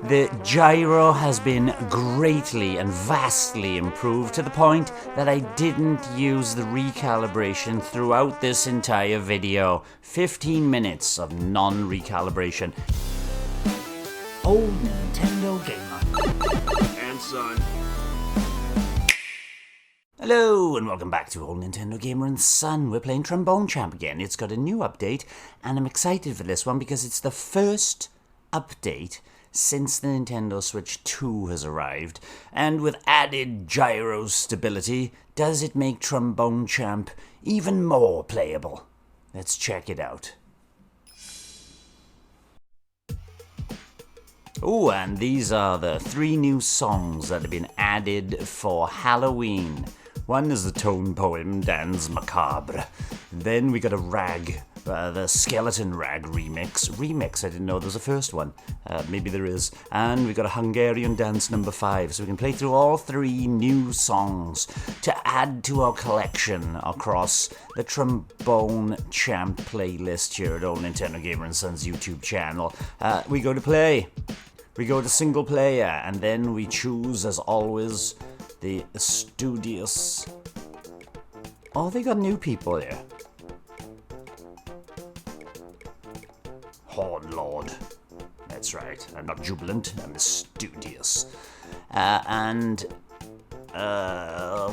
The gyro has been greatly and vastly improved to the point that I didn't use the recalibration throughout this entire video. 15 minutes of non-recalibration. Old Nintendo gamer. And son. Hello and welcome back to Old Nintendo Gamer and Son. We're playing Trombone Champ again. It's got a new update and I'm excited for this one because it's the first update since the Nintendo Switch 2 has arrived. And with added gyro-stability, does it make Trombone Champ even more playable? Let's check it out. Oh, and these are the 3 new songs that have been added for Halloween. One is the tone poem Danse Macabre. Then we got a rag, the skeleton rag remix. I didn't know there was a first one. Maybe there is. And we got a Hungarian dance number 5. So we can play through all 3 new songs to add to our collection across the Trombone Champ playlist here at Old Nintendo Gamer and Son's YouTube channel. We go to play. We go to single player, and then we choose, as always, the studious. Oh, they got new people here. Horn Lord. That's right. I'm not jubilant. I'm studious.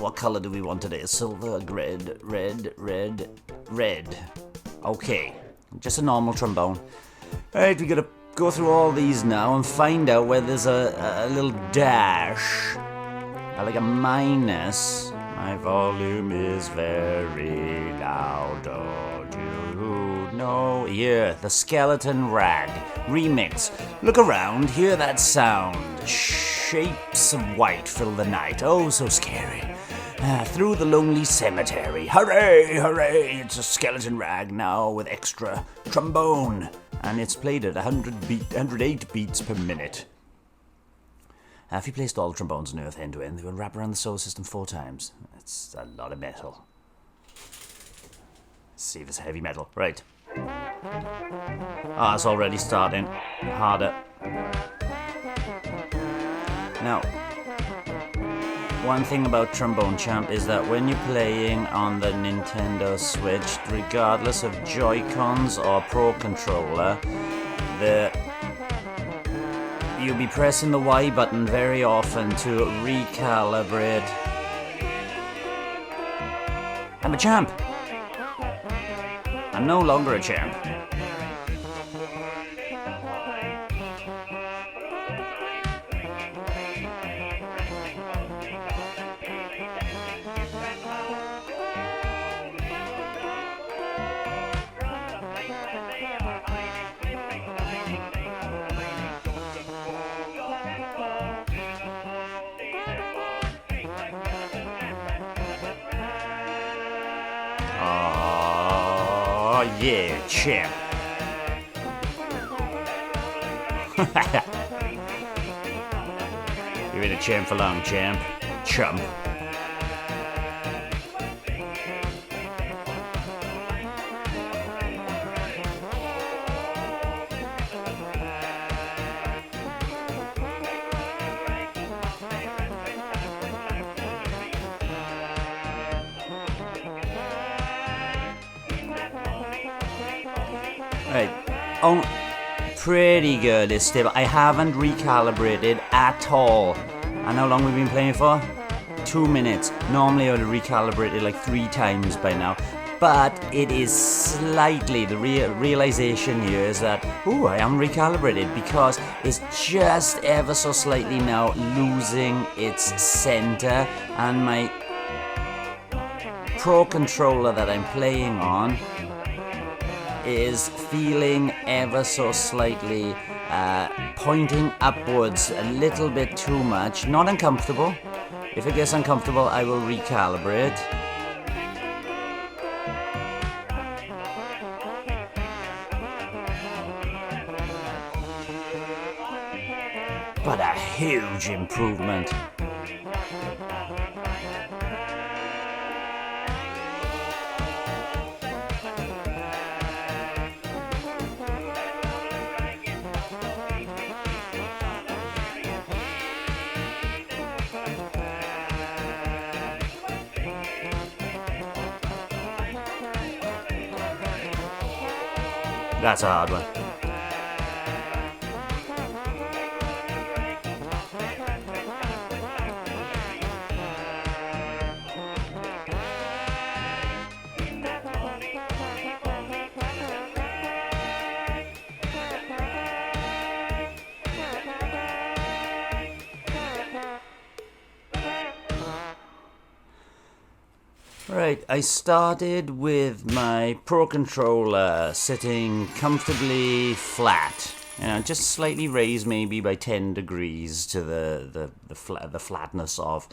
What color do we want today? Silver, red. Okay. Just a normal trombone. Alright, we gotta go through all these now and find out where there's a little dash. Like a minus. My volume is very loud. Oh, do you know? Here, the skeleton rag remix. Look around, hear that sound. Shapes of white fill the night. Oh, so scary. Through the lonely cemetery. Hooray, hooray! It's a skeleton rag now with extra trombone. And it's played at 108 beats per minute. If you placed all the trombones on Earth end to end, they would wrap around the solar system 4 times. That's a lot of metal. Let's see if it's heavy metal. Right. It's already starting harder. Now, one thing about Trombone Champ is that when you're playing on the Nintendo Switch, regardless of Joy-Cons or Pro Controller, you'll be pressing the Y button very often to recalibrate. I'm a champ. I'm no longer a champ. Oh, yeah, champ. You ain't a champ for long, champ. Chump. Right. Oh, pretty good. It's stable. I haven't recalibrated at all. And how long we've been playing for? 2 minutes. Normally I would have recalibrated like 3 times by now. But it is slightly, the realization here is that, I am recalibrated because it's just ever so slightly now losing its center. And my Pro Controller that I'm playing on is feeling ever so slightly pointing upwards a little bit too much. Not uncomfortable. If it gets uncomfortable, I will recalibrate. But a huge improvement. That's a hard one. Right, I started with my Pro Controller sitting comfortably flat. Just slightly raised maybe by 10 degrees to the flatness of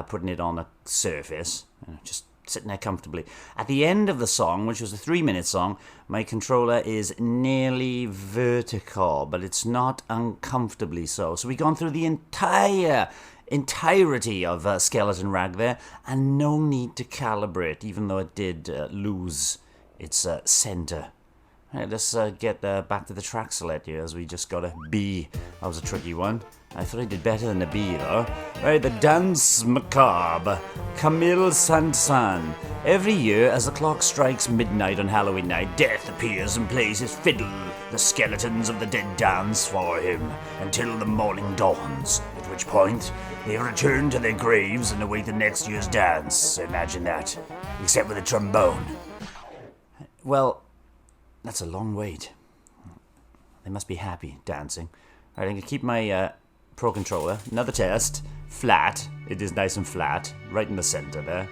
putting it on a surface. Just sitting there comfortably. At the end of the song, which was a 3-minute song, my controller is nearly vertical, but it's not uncomfortably so. So we've gone through the entirety of Skeleton Rag there, and no need to calibrate, even though it did lose its center. Right, let's get back to the track select here, as we just got a B. That was a tricky one. I thought I did better than a B, though. Right, the Danse Macabre, Camille Saint-Saëns. Every year, as the clock strikes midnight on Halloween night, Death appears and plays his fiddle. The skeletons of the dead dance for him until the morning dawns, at which point they return to their graves and await the next year's dance. Imagine that, except with a trombone. Well, that's a long wait. They must be happy dancing. All right, I'm going to keep my Pro Controller. Another test. Flat. It is nice and flat. Right in the center there.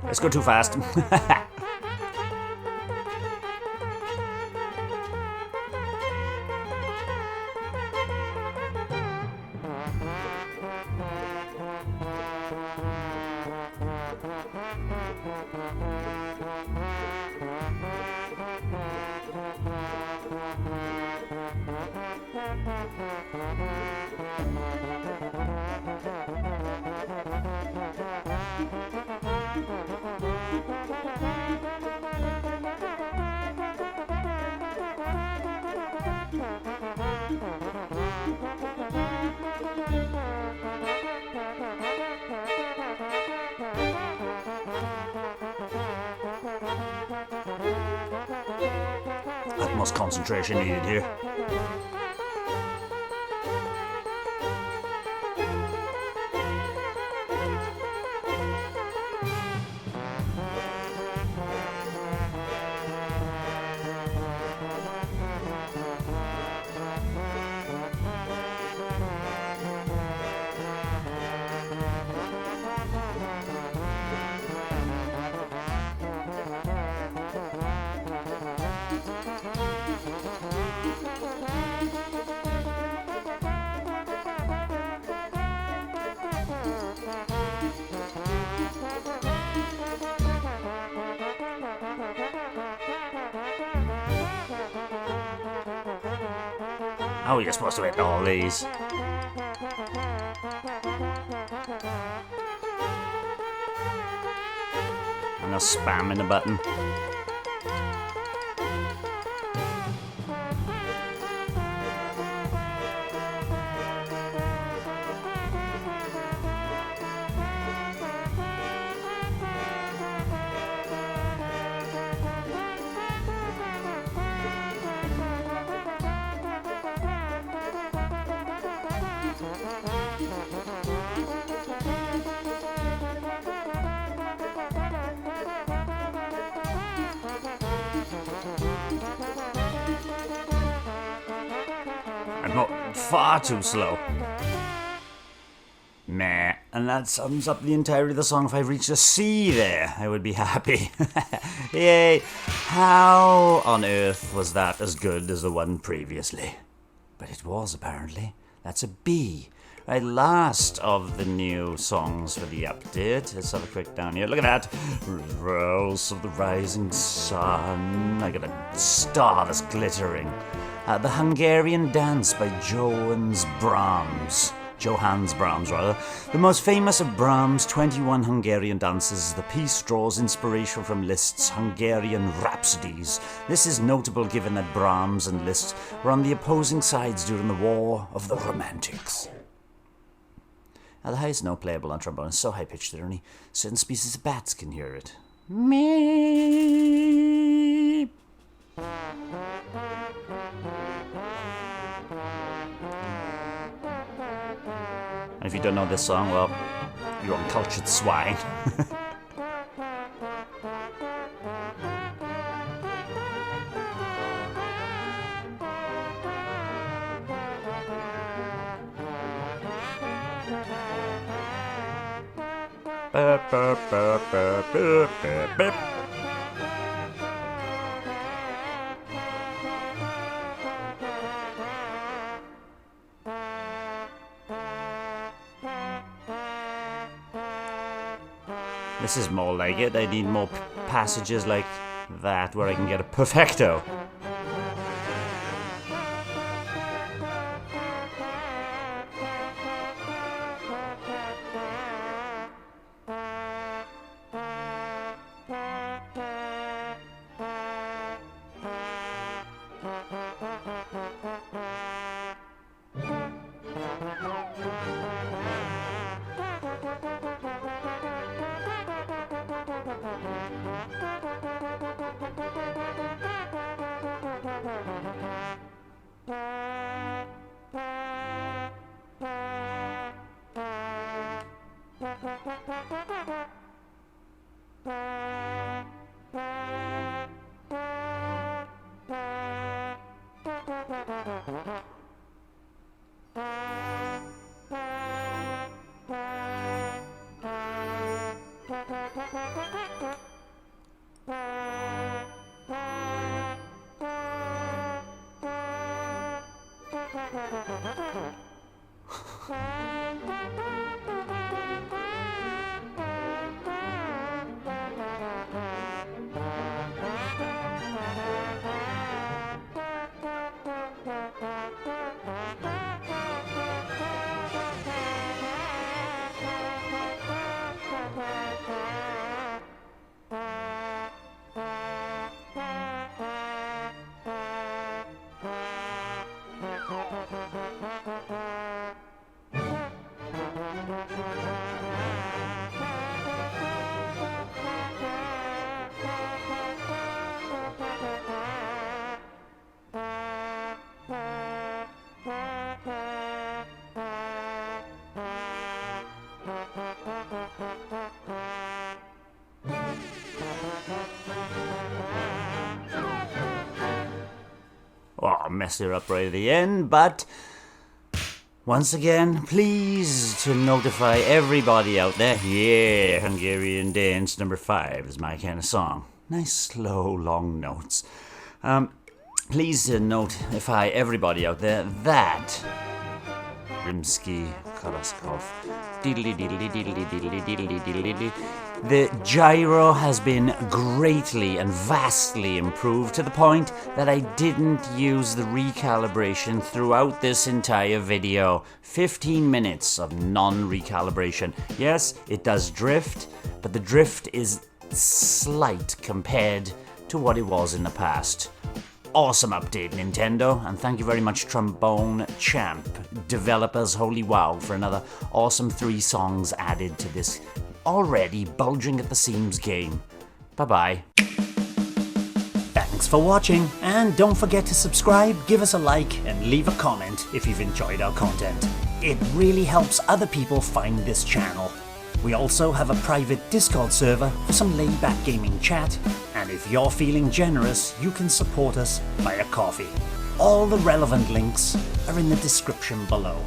Let's go too fast. Utmost concentration needed here. Oh, you're supposed to hit all these. I'm not spamming the button. I'm not far too slow. Meh. And that sums up the entirety of the song. If I reached a C there, I would be happy. Yay. How on earth was that as good as the one previously? But it was, apparently. That's a B. Right, last of the new songs for the update. Let's have a quick down here. Look at that. Rose of the rising sun. I got a star that's glittering. The Hungarian Dance by Johannes Brahms. Johannes Brahms, rather. The most famous of Brahms' 21 Hungarian dances, the piece draws inspiration from Liszt's Hungarian Rhapsodies. This is notable given that Brahms and Liszt were on the opposing sides during the War of the Romantics. Now, the highest note playable on trombone is so high-pitched that only certain species of bats can hear it. Meep. And if you don't know this song, well, you're uncultured swine. This is more like it. I need more passages like that where I can get a perfecto. Oh, messed it up right at the end, but once again, please to notify everybody out there. Yeah, Hungarian Dance number 5 is my kind of song. Nice, slow, long notes. Please to notify everybody out there that Rimsky-Korsakov. The gyro has been greatly and vastly improved to the point that I didn't use the recalibration throughout this entire video. 15 minutes of non-recalibration. Yes, it does drift, but the drift is slight compared to what it was in the past. Awesome update, Nintendo, and thank you very much, Trombone Champ, developers Holy Wow, for another awesome 3 songs added to this already bulging at the seams game. Bye-bye. Thanks for watching, and don't forget to subscribe, give us a like, and leave a comment if you've enjoyed our content. It really helps other people find this channel. We also have a private Discord server for some laid-back gaming chat, and if you're feeling generous, you can support us via coffee. All the relevant links are in the description below.